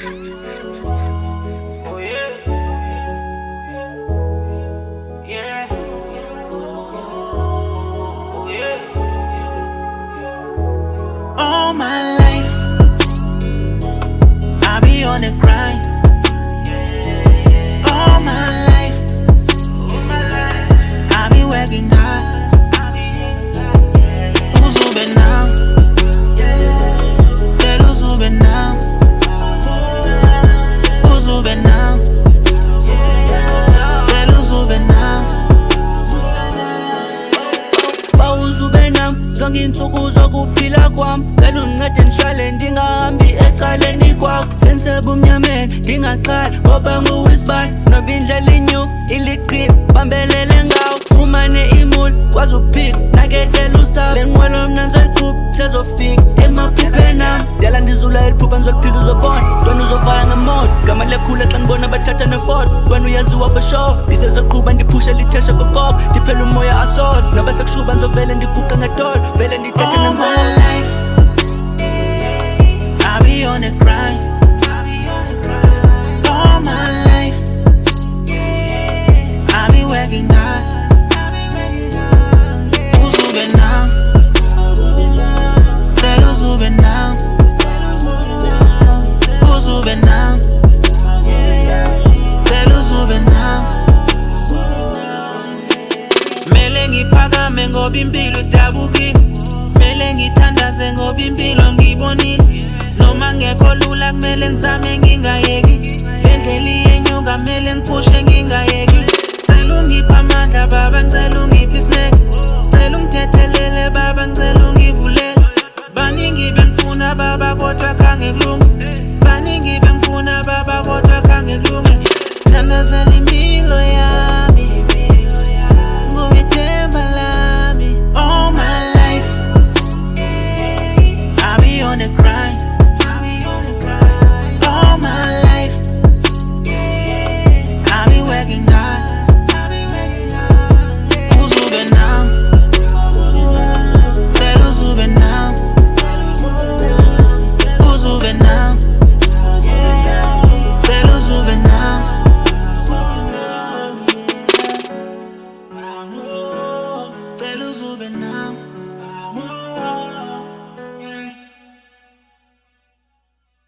Oh yeah, yeah, oh yeah. All my life, I be on the grind. All my life, I be working hard. Uzube now, tell Uzube now, Uzube now, tell Uzube now. Uzube nam, zonke insuku zokuphila kwami. Cela ungincede ngihlale ndingahambi ecaleni kwakho. Sense bumnyameni ndingaqali ngoba nguwisibani. Noba indlela inyuka iliqina bambelele ngawo. Fumane imuli kwazi ukuphila nakekela usapho. Le nqwelo mna ngizoyiqhuba sezofika emaphupheni ami. Dala ndizula eliphupha ngizoliphila uzobona. Ntwana uzofaya ngemoto gama lekhula xa ndibona bathatha nefoto. Ntwana uyaziwa for sure ndisezoqhuba ndiphushe litheshe kokoko. Ndiphela umoya asoze noba sekushuba ngizovele ndiguqa ngetolo. Vele ndithathe nemoto. All my life I be on the grind. All my life I be working hard. Uzube now, tell Uzube now, Uzube now, tell Uzube now. Mele ngiphakame ngoba impilo idabukile. Mele ngithandaze ngoba impilo ngiyibonile. Noma ngekho lula kumele ngizame ngingayeki. Lendlela iyenyuka kumele ngiphushe ngingayeki. Cela ungiphe amandla baba, ngicela ungiphe isineke. Cela ungithethelele baba, ngicela ungivulele. Baningi bengifuna baba kodwa khange kulunge. Baningi bengifuna baba kodwa khange kulunge. Thandazela impilo yami.